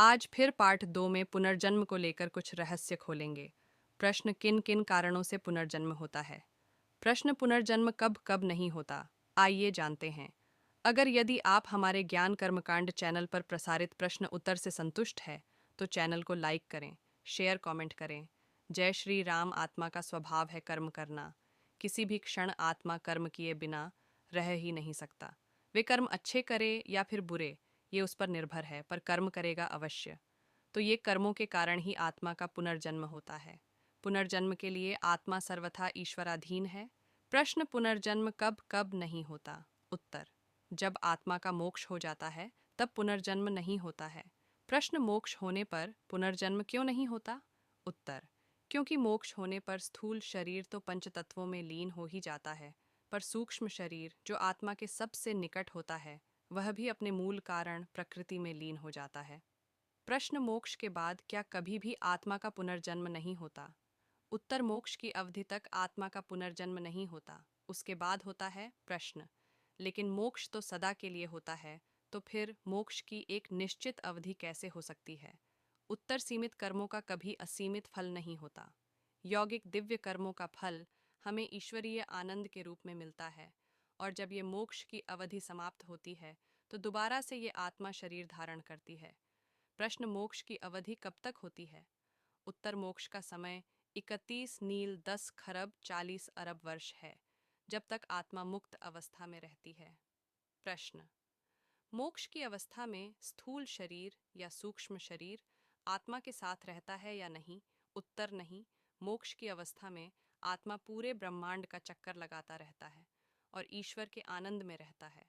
आज फिर पार्ट 2 में पुनर्जन्म को लेकर कुछ रहस्य खोलेंगे। प्रश्न किन किन कारणों से पुनर्जन्म होता है। प्रश्न पुनर्जन्म कब कब नहीं होता, आइए जानते हैं। अगर यदि आप हमारे ज्ञान कर्मकांड चैनल पर प्रसारित प्रश्न उत्तर से संतुष्ट है तो चैनल को लाइक करें, शेयर कमेंट करें। जय श्री राम। आत्मा का स्वभाव है कर्म करना। किसी भी क्षण आत्मा कर्म किए बिना रह ही नहीं सकता। वे कर्म अच्छे करे या फिर बुरे, ये उस पर निर्भर है, पर कर्म करेगा अवश्य। तो ये कर्मों के कारण ही आत्मा का पुनर्जन्म होता है। पुनर्जन्म के लिए आत्मा सर्वथा ईश्वराधीन है। प्रश्न पुनर्जन्म कब कब नहीं होता। उत्तर, जब आत्मा का मोक्ष हो जाता है तब पुनर्जन्म नहीं होता है। प्रश्न मोक्ष होने पर पुनर्जन्म क्यों नहीं होता। उत्तर, क्योंकि मोक्ष होने पर स्थूल शरीर तो पंचतत्वों में लीन हो ही जाता है, पर सूक्ष्म शरीर जो आत्मा के सबसे निकट होता है वह भी अपने मूल कारण प्रकृति में लीन हो जाता है। प्रश्न मोक्ष के बाद क्या कभी भी आत्मा का पुनर्जन्म नहीं होता। उत्तर, मोक्ष की अवधि तक आत्मा का पुनर्जन्म नहीं होता, उसके बाद होता है। प्रश्न, लेकिन मोक्ष तो सदा के लिए होता है, तो फिर मोक्ष की एक निश्चित अवधि कैसे हो सकती है। उत्तर, सीमित कर्मों का कभी असीमित फल नहीं होता। यौगिक दिव्य कर्मों का फल हमें ईश्वरीय आनंद के रूप में मिलता है, और जब ये मोक्ष की अवधि समाप्त होती है तो दोबारा से ये आत्मा शरीर धारण करती है। प्रश्न, मोक्ष की अवधि कब तक होती है। उत्तर, मोक्ष का समय 31 नील 10 खरब 40 अरब वर्ष है, जब तक आत्मा मुक्त अवस्था में रहती है। प्रश्न, मोक्ष की अवस्था में स्थूल शरीर या सूक्ष्म शरीर आत्मा के साथ रहता है या नहीं। उत्तर, नहीं। मोक्ष की अवस्था में आत्मा पूरे ब्रह्मांड का चक्कर लगाता रहता है और ईश्वर के आनंद में रहता है,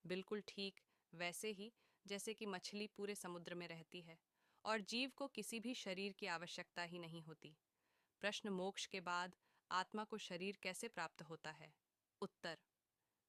बिल्कुल ठीक वैसे ही जैसे कि मछली पूरे समुद्र में रहती है और जीव को किसी भी शरीर की आवश्यकता ही नहीं होती। प्रश्न, मोक्ष के बाद आत्मा को शरीर कैसे प्राप्त होता है। उत्तर,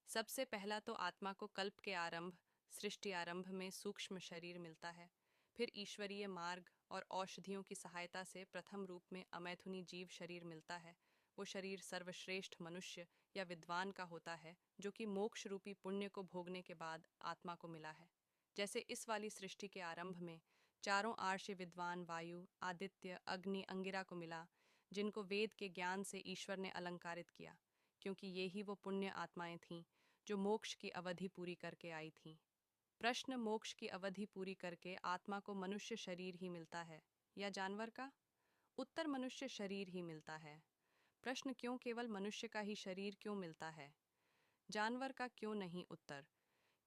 सबसे पहला तो आत्मा को कल्प के आरंभ, सृष्टि आरंभ में सूक्ष्म शरीर मिलता है। फिर ईश्वरीय मार्ग और औषधियों की सहायता से प्रथम रूप में अमैथुनी जीव शरीर मिलता है। वो शरीर सर्वश्रेष्ठ मनुष्य या विद्वान का होता है, जो कि मोक्ष रूपी पुण्य को भोगने के बाद आत्मा को मिला है। जैसे इस वाली सृष्टि के आरंभ में चारों आर्षि विद्वान वायु, आदित्य, अग्नि, अंगिरा को मिला, जिनको वेद के ज्ञान से ईश्वर ने अलंकारित किया, क्योंकि ये ही वो पुण्य आत्माएं थीं जो मोक्ष की अवधि पूरी करके आई थीं। प्रश्न, मोक्ष की अवधि पूरी करके आत्मा को मनुष्य शरीर ही मिलता है या जानवर का। उत्तर, मनुष्य शरीर ही मिलता है। प्रश्न, क्यों केवल मनुष्य का ही शरीर क्यों मिलता है, जानवर का क्यों नहीं। उत्तर,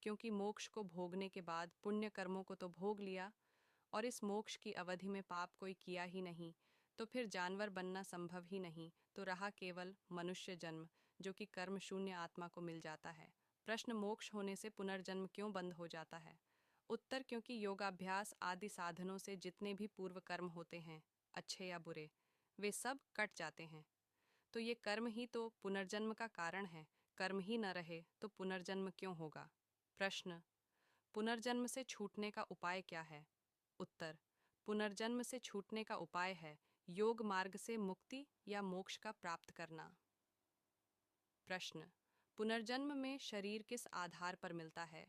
क्योंकि मोक्ष को भोगने के बाद पुण्य कर्मों को तो भोग लिया, और इस मोक्ष की अवधि में पाप कोई किया ही नहीं, तो फिर जानवर बनना संभव ही नहीं, तो रहा केवल मनुष्य जन्म, जो कि कर्म शून्य आत्मा को मिल जाता है। प्रश्न, मोक्ष होने से पुनर्जन्म क्यों बंद हो जाता है। उत्तर, क्योंकि योगाभ्यास आदि साधनों से जितने भी पूर्व कर्म होते हैं, अच्छे या बुरे, वे सब कट जाते हैं। तो ये कर्म ही तो पुनर्जन्म का कारण है। कर्म ही न रहे तो पुनर्जन्म क्यों होगा। प्रश्न, पुनर्जन्म से छूटने का उपाय क्या है। उत्तर, पुनर्जन्म से छूटने का उपाय है योग मार्ग से मुक्ति या मोक्ष का प्राप्त करना। प्रश्न, पुनर्जन्म में शरीर किस आधार पर मिलता है।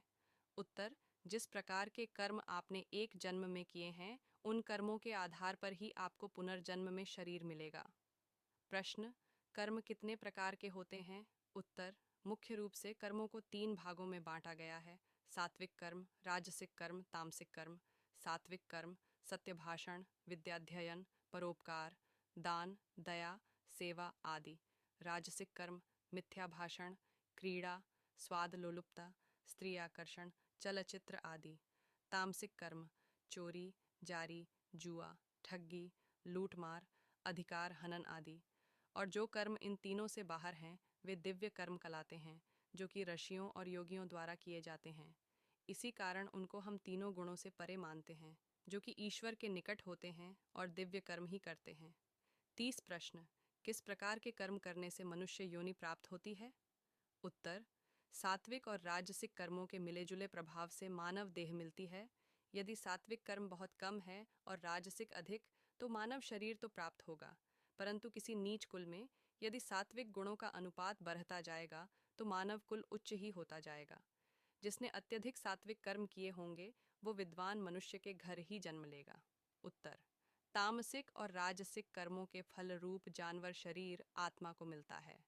उत्तर, जिस प्रकार के कर्म आपने एक जन्म में किए हैं, उन कर्मों के आधार पर ही आपको पुनर्जन्म में शरीर मिलेगा। प्रश्न, कर्म कितने प्रकार के होते हैं। उत्तर, मुख्य रूप से कर्मों को 3 भागों में बांटा गया है। सात्विक कर्म, राजसिक कर्म, तामसिक कर्म। सात्विक कर्म सत्य भाषण, विद्याध्ययन, परोपकार, दान, दया, सेवा आदि। राजसिक कर्म मिथ्या भाषण, क्रीड़ा, स्वाद लोलुपता, स्त्री आकर्षण, चलचित्र आदि। तामसिक कर्म चोरी, जारी, जुआ, ठगी, लूटमार, अधिकार हनन आदि। और जो कर्म इन तीनों से बाहर हैं वे दिव्य कर्म कहलाते हैं, जो कि ऋषियों और योगियों द्वारा किए जाते हैं। इसी कारण उनको हम तीनों गुणों से परे मानते हैं, जो कि ईश्वर के निकट होते हैं और दिव्य कर्म ही करते हैं। 30 प्रश्न, किस प्रकार के कर्म करने से मनुष्य योनि प्राप्त होती है। उत्तर, सात्विक और राजसिक कर्मों के मिलेजुले प्रभाव से मानव देह मिलती है। यदि सात्विक कर्म बहुत कम है और राजसिक अधिक, तो मानव शरीर तो प्राप्त होगा, परंतु किसी नीच कुल में यदि सात्विक गुणों का अनुपात बढ़ता जाएगा तो मानव कुल उच्च ही होता जाएगा। जिसने अत्यधिक सात्विक कर्म किए होंगे वो विद्वान मनुष्य के घर ही जन्म लेगा। उत्तर, तामसिक और राजसिक कर्मों के फल रूप जानवर शरीर आत्मा को मिलता है।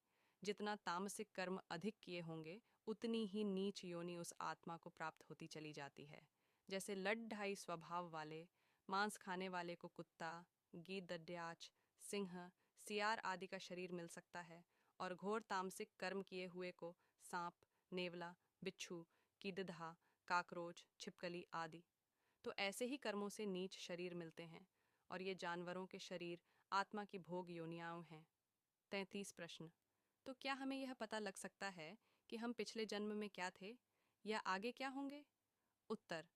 जितना तामसिक कर्म अधिक किए होंगे उतनी ही नीच योनि उस आत्मा को प्राप्त होती चली जाती है। जैसे लड्ढाई स्वभाव वाले मांस खाने वाले को कुत्ता, गीदड्याच, सिंह, सियार आदि का शरीर मिल सकता है, और घोर तामसिक कर्म किए हुए को सांप, नेवला, बिच्छू, कीड़धा, काकरोच, छिपकली आदि। तो ऐसे ही कर्मों से नीच शरीर मिलते हैं, और ये जानवरों के शरीर आत्मा की भोग योनियां हैं। 33 प्रश्न। तो क्या हमें यह पता लग सकता है कि हम पिछले जन्म में क्या थे या आगे क्या होंगे? उत्तर,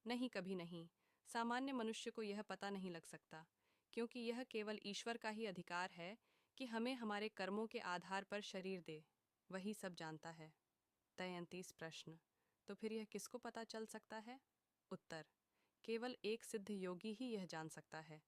नहीं, कभी नहीं। सामान्य मनुष्य को यह पता नहीं लग सकता, क्योंकि यह केवल ईश्वर का ही अधिकार है कि हमें हमारे कर्मों के आधार पर शरीर दे। वही सब जानता है। 33 प्रश्न। तो फिर यह किसको पता चल सकता है? उत्तर, केवल एक सिद्ध योगी ही यह जान सकता है,